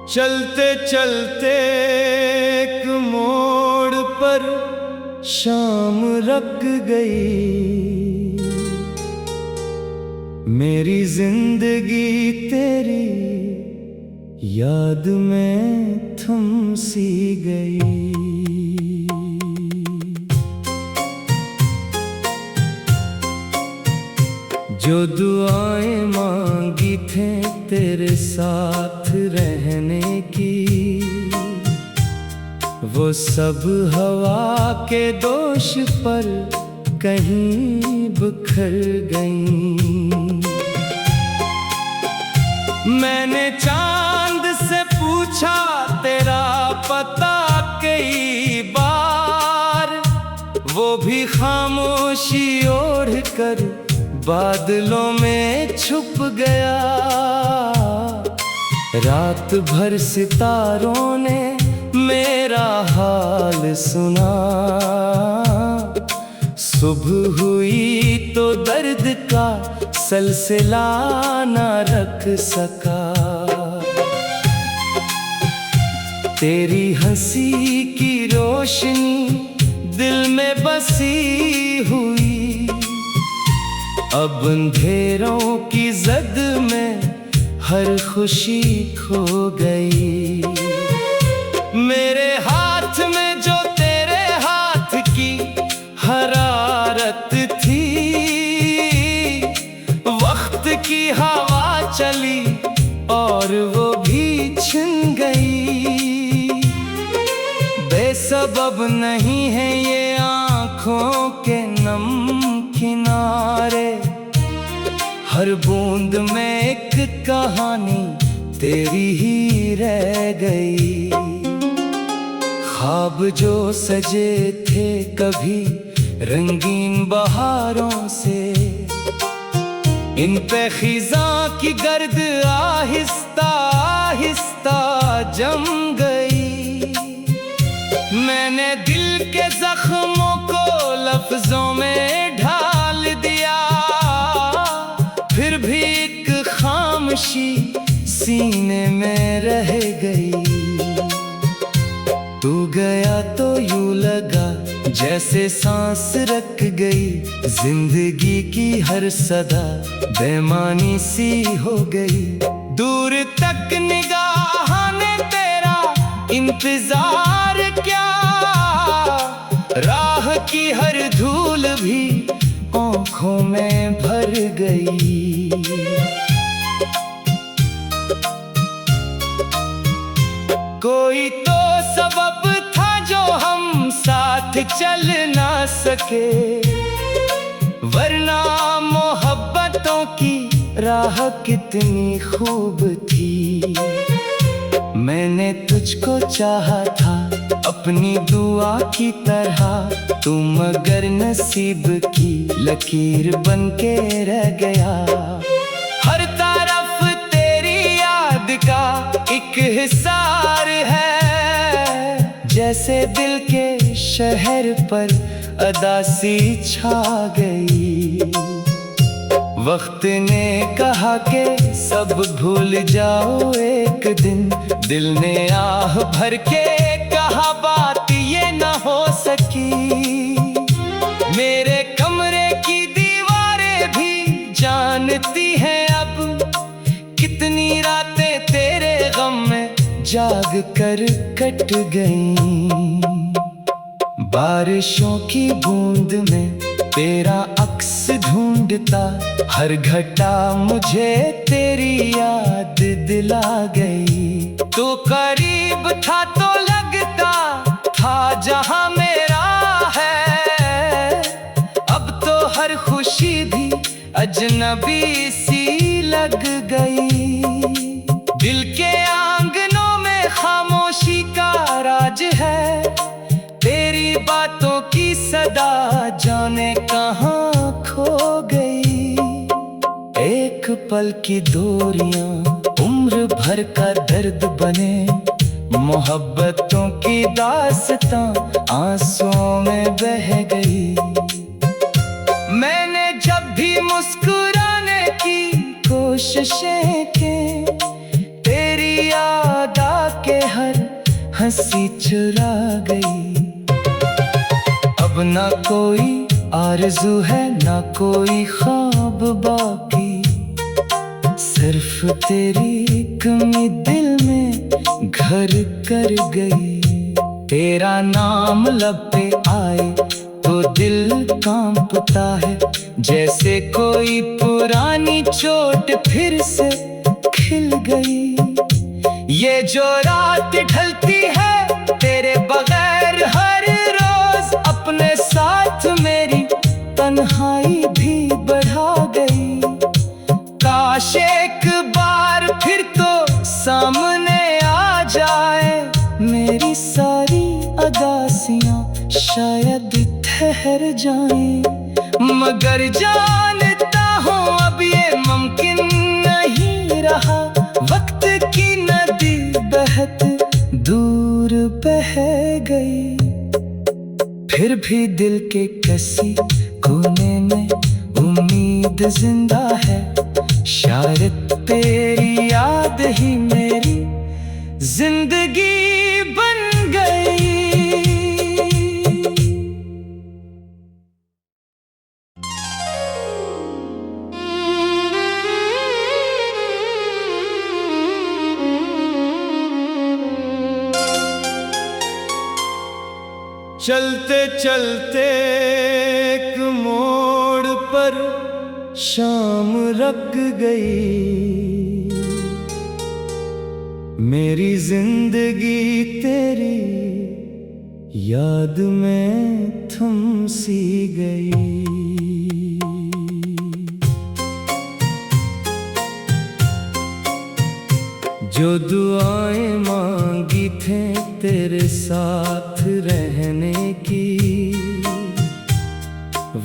चलते चलते एक मोड़ पर शाम रख गई। मेरी जिंदगी तेरी याद में थम सी गई। जो दुआएं मांगी थे तेरे साथ रहने की, वो सब हवा के दोष पर कहीं बिखर गईं। मैंने चांद से पूछा तेरा पता कई बार, वो भी खामोशी ओढ़ कर बादलों में छुप गया। रात भर सितारों ने मेरा हाल सुना, सुबह हुई तो दर्द का सिलसिला न रख सका। तेरी हंसी की रोशनी दिल में बसी हुई, अब अंधेरों की जद में हर खुशी खो गई। मेरे हाथ में जो तेरे हाथ की हरारत थी, वक्त की हवा चली और वो भी छिन गई। बेसबब नहीं है ये आँखों के नम किनारे, हर बूंद में एक कहानी तेरी ही रह गई। ख्वाब जो सजे थे कभी रंगीन बहारों से, इन पे खिज़ां की गर्द आहिस्ता आहिस्ता जम गई। मैंने दिल के जख्मों को लफ्जों में ढाल दिया, फिर भी एक खामोशी सीने में रह गई। तू गया तो यूं लगा जैसे सांस रख गई, जिंदगी की हर सदा बेमानी सी हो गई। दूर तक निगाह ने तेरा इंतजार क्या, राह की हर धूल भी आँखों में भर गई। कोई तो सबब था जो हम साथ चल ना सके, वरना मोहब्बतों की राह कितनी खूब थी। मैंने तुझको चाहा था अपनी दुआ की तरह, तू मगर नसीब की लकीर बन के रह गया। हर तरफ तेरी याद का एक हिसार है, जैसे दिल के शहर पर अदासी छा गई। वक्त ने कहा कि सब भूल जाओ एक दिन, दिल ने आह भर के कहा बात ये न हो सकी। मेरे कमरे की दीवारें भी जानती हैं अब, कितनी रातें तेरे गम में जाग कर कट गईं। बारिशों की बूंद में तेरा अक्स ढूंढता, हर घटा मुझे तेरी याद दिला गई। तू करीब था तो लगता था जहां मेरा है, अब तो हर खुशी भी अजनबी सी लग गई। दिल के आंगनों में खामोशी का राज है, तेरी बातों की सदा जाने कहाँ खो गई। एक पल की दूरियां उम्र भर का दर्द बने, मोहब्बतों की दास्तां आंसुओं में बह गई। मैंने जब भी मुस्कुराने की कोशिशें की, तेरी याद हंसी चुरा गई। अब ना कोई आरज़ू है ना कोई ख्वाब बाकी, सिर्फ तेरी कमी दिल में घर कर गई। तेरा नाम लब पे आए तो दिल कांपता है, जैसे कोई पुरानी चोट फिर से खिल गई। ये जो रात ढलती है तेरे बगैर हर रोज, अपने साथ मेरी तन्हाई भी बढ़ा गई। काश एक बार फिर तो सामने आ जाए मेरी सारी अदासियां, शायद ठहर जाएं। मगर जानता हूँ अब ये मुमकिन नहीं रहा, वक्त की नदी बहत दूर बह गई। फिर भी दिल के किसी कोने में उम्मीद जिंदा है, शायद तेरी याद ही मेरी जिंदगी बन गई। चलते चलते एक मोड़ पर शाम रख गई, मेरी जिंदगी तेरी याद में थम सी गई। जो दुआएं मांगी थे तेरे साथ रहने की,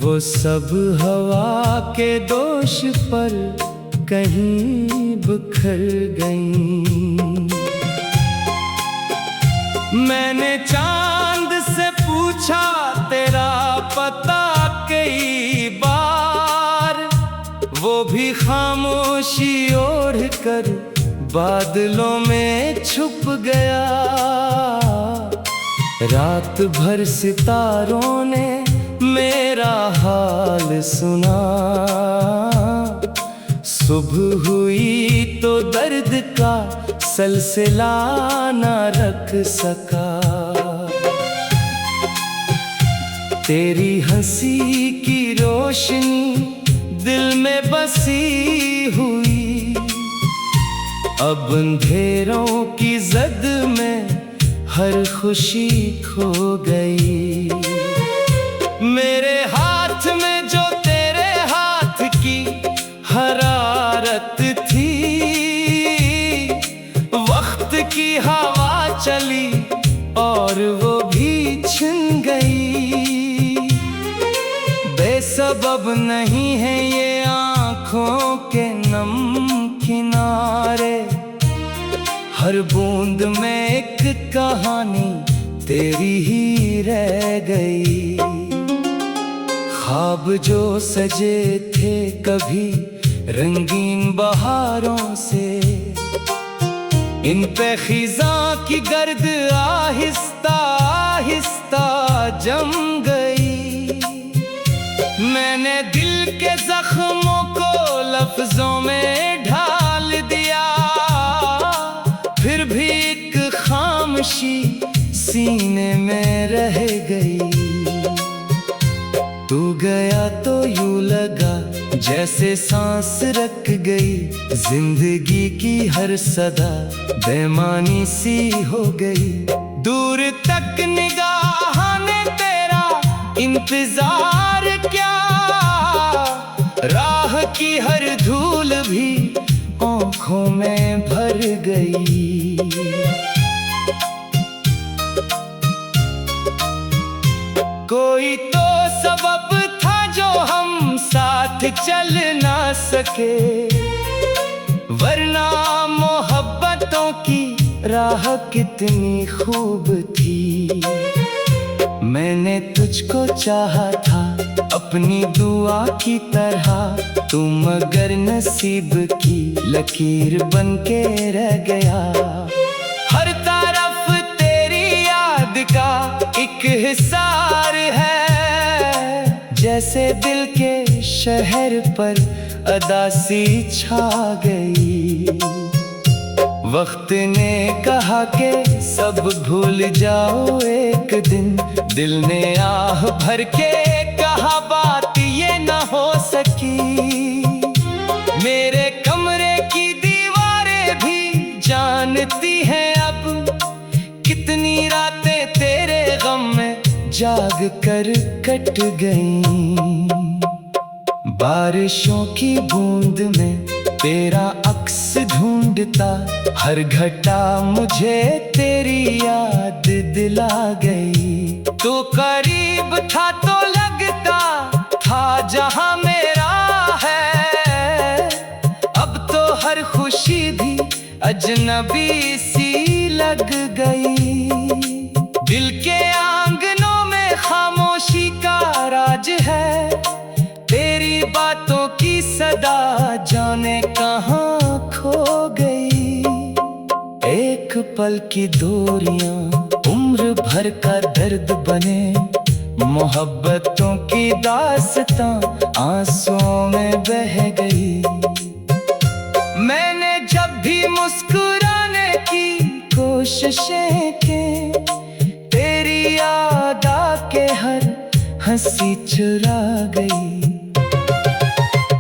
वो सब हवा के दोष पर कहीं बिखर गईं। मैंने चांद से पूछा तेरा पता कई बार, वो भी खामोशी ओढ़ कर बादलों में छुप गया। रात भर सितारों ने मेरा हाल सुना, सुबह हुई तो दर्द का सलसिला न रख सका। तेरी हंसी की रोशनी दिल में बसी हुई, अब अंधेरों की जद में हर खुशी खो गई। मेरे हाथ में जो तेरे हाथ की हरारत थी, वक्त की हवा चली और वो भी छिन गई। बेसबब नहीं है ये आँखों के नम किनारे, हर बूंद में एक कहानी तेरी ही रह गई। ख्वाब जो सजे थे कभी रंगीन बहारों से, इन पे खिज़ां की गर्द आहिस्ता आहिस्ता जम गई। मैंने दिल के जख्मों को लफ्जों में ढाल दिया, फिर भी एक खामोशी सीने में रह गई। तू गया तो यूं लगा जैसे सांस रख गई, जिंदगी की हर सदा बेमानी सी हो गई। दूर तक निगाह ने तेरा इंतजार क्या, राह की हर धूल भी आँखों में भर गई। कोई तो सबब था जो हम साथ चल ना सके, वरना मोहब्बतों की राह कितनी खूब थी। मैंने तुझको चाहा था अपनी दुआ की तरह, तू मगर नसीब की लकीर बन के रह गया। हर तरफ तेरी एक हिसार है, जैसे दिल के शहर पर अदासी छा गई। वक्त ने कहा कि सब भूल जाओ एक दिन, दिल ने आह भर के कहा बात ये न हो सकी। मेरे कमरे की दीवारें भी जानती हैं अब, कितनी रातें तेरे गम में जाग कर कट गईं। बारिशों की बूंद में तेरा अक्स ढूंढता, हर घटा मुझे तेरी याद दिला गई। तो करीब था तो लगता था जहां मेरा है, अब तो हर खुशी भी अजनबी सी लग गई। दिल के आंगनों में खामोशी का राज है, तेरी बातों की सदा जाने कहाँ खो गई। एक पल की दूरियां उम्र भर का दर्द बने, मोहब्बतों की दास्तां आंसुओं में बह गई। मैंने जब भी मुस्कुराने की कोशिशें की, तेरी याद आके हर हंसी चुरा गई।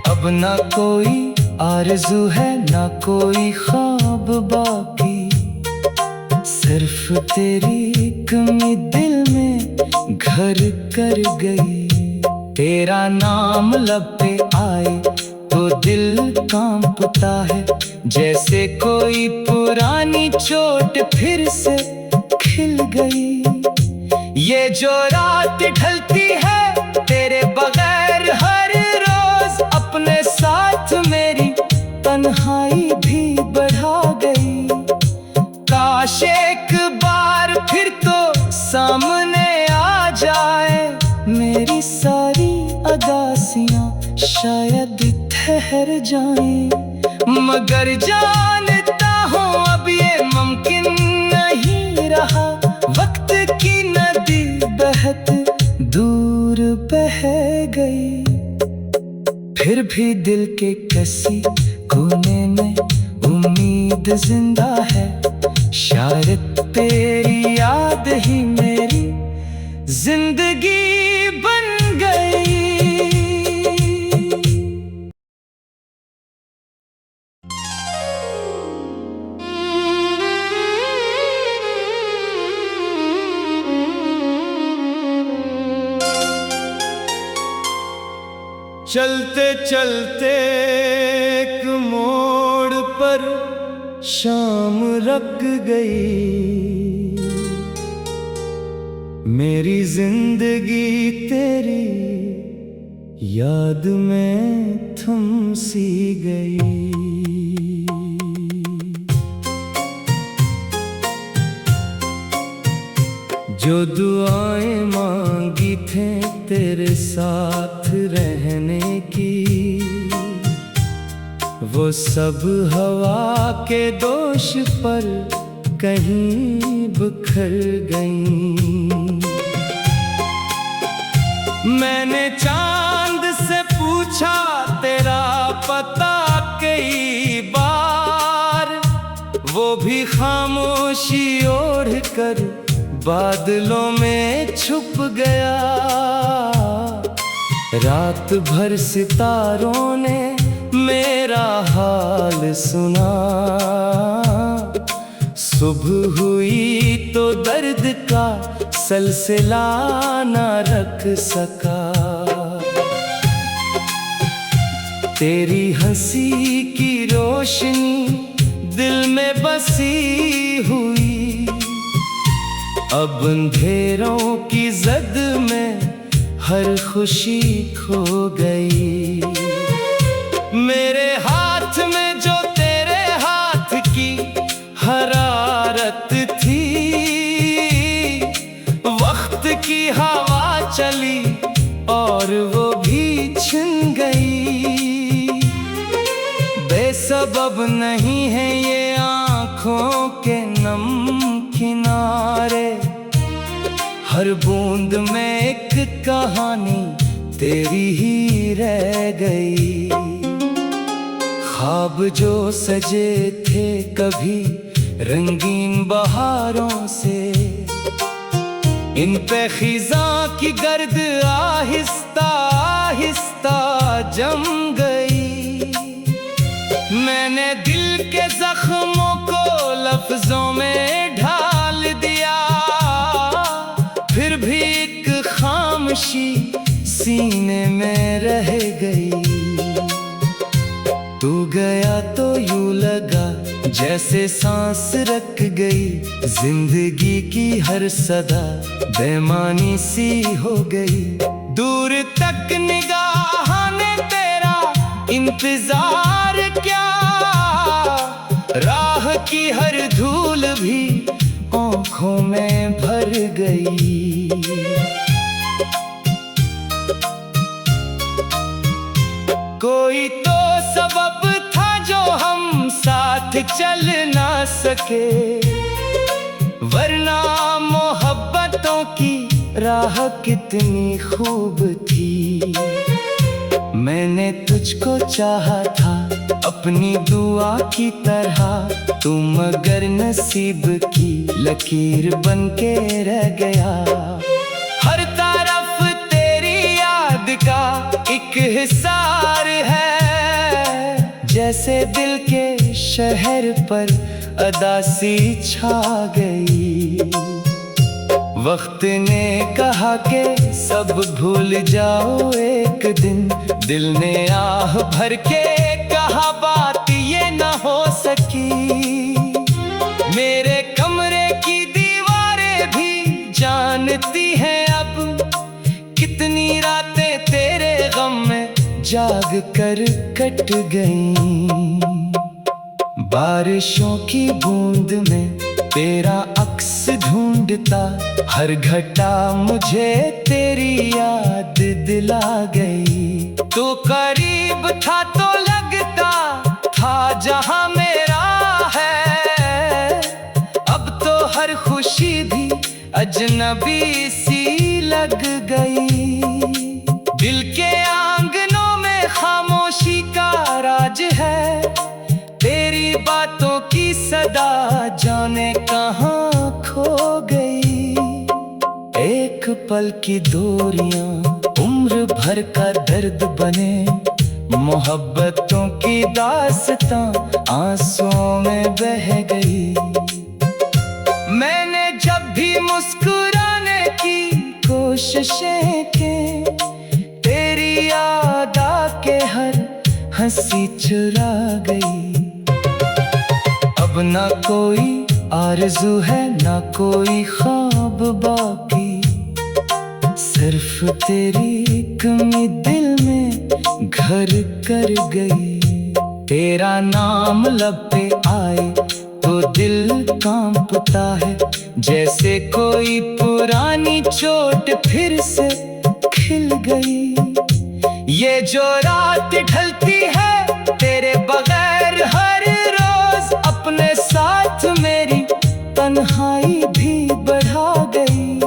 अब ना कोई आरज़ू है ना कोई ख्वाब बाकी, सिर्फ तेरी कमी दिल में घर कर गई। तेरा नाम लब पे आए तो दिल कांपता है, जैसे कोई पुरानी चोट फिर से खिल गई। ये जो रात ढलती है तेरे बगैर हर रोज, अपने साथ मेरी तन्हाई भी बढ़ा गई। काश एक बार फिर तो सामने आ जाए, मेरी सारी अदासियां शायद ठहर जाएं। मगर जानता हूँ अब ये मुमकिन नहीं रहा, वक्त की नदी बहत दूर बह गई। फिर भी दिल के किसी कोने में उम्मीद जिंदा है, शायद तेरी याद ही मेरी जिंदगी बन गई। चलते चलते एक मोड़ पर शाम रख गई, मेरी जिंदगी तेरी याद में थम सी गई। जो दुआएं मांगी थे तेरे साथ रहने की, वो सब हवा के दोष पर कहीं बिखर गईं। मैंने चांद से पूछा तेरा पता कई बार, वो भी खामोशी ओढ़ कर बादलों में छुप गया। रात भर सितारों ने मेरा हाल सुना, सुबह हुई तो दर्द का सिलसिला न रख सका। तेरी हंसी की रोशनी दिल में बसी हुई, अब अंधेरों की जद में हर खुशी खो गई। मेरे हाथ में जो तेरे हाथ की हरारत थी, वक्त की हवा चली और वो भी छिन गई। बेसबब नहीं है ये आँखों के नम किनारे, हर बूंद में एक कहानी तेरी ही रह गई। ख्वाब जो सजे थे कभी रंगीन बहारों से, इन पे खिज़ां की गर्द आहिस्ता आहिस्ता जम गई। मैंने दिल के जख्मों को लफ्जों में ढाल दिया, फिर भी एक खामोशी सीने में रह गई। तू गया तो यूं लगा जैसे सांस रख गई, जिंदगी की हर सदा बेमानी सी हो गई। दूर तक निगाह ने तेरा इंतजार क्या, राह की हर धूल भी आँखों में भर गई। कोई तो सबब था जो हम साथ चल ना सके, वरना मोहब्बतों की राह कितनी खूब थी। मैंने तुझको चाहा था अपनी दुआ की तरह, तू मगर नसीब की लकीर बन के रह गया। हर तरफ तेरी याद का एक हिसार है, जैसे दिल के शहर पर अदासी छा गई। वक्त ने कहा कि सब भूल जाओ एक दिन, दिल ने आह भर के कहा बात ये न हो सकी। मेरे कमरे की दीवारें भी जानती हैं अब, कितनी रातें तेरे गम में जाग कर कट गईं। बारिशों की बूंद में तेरा अक्स ढूंढता, हर घटा मुझे तेरी याद दिला गई। तू करीब था तो लगता था जहां मेरा है, अब तो हर खुशी भी अजनबी सी लग गई। दिल के आंगनों में खामोशी का राज है, तेरी बातों की सदा जाने कहाँ खो गई। एक पल की दूरियां उम्र भर का दर्द बने, मोहब्बतों की दास्तां आंसुओं में बह गई। मैंने जब भी मुस्कुराने की कोशिशें की, तेरी याद आके हर हंसी चुरा गई। अब ना कोई आरज़ू है ना कोई ख्वाब बाकी, सिर्फ तेरी कमी दिल में घर कर गई। तेरा नाम लब पे आए तो दिल कांपता है, जैसे कोई पुरानी चोट फिर से खिल गई। ये जो रात ढलती है तेरे बगैर हर रोज, अपने साथ मेरी तन्हाई भी बढ़ा गई।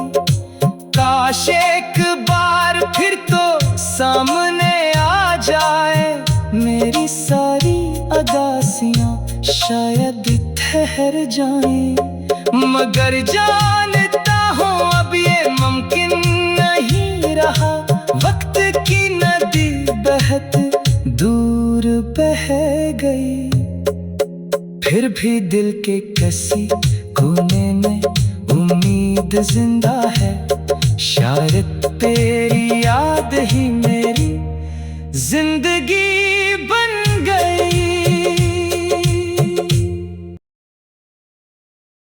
काश एक बार फिर तो सामने आ जाए, मेरी सारी अदासियां शायद ठहर जाएं। मगर जानता हूँ अब ये मुमकिन नहीं रहा, वक्त की नदी बहत दूर बह गई। फिर भी दिल के किसी कोने में उम्मीद जिंदा है, शायद तेरी याद ही मेरी जिंदगी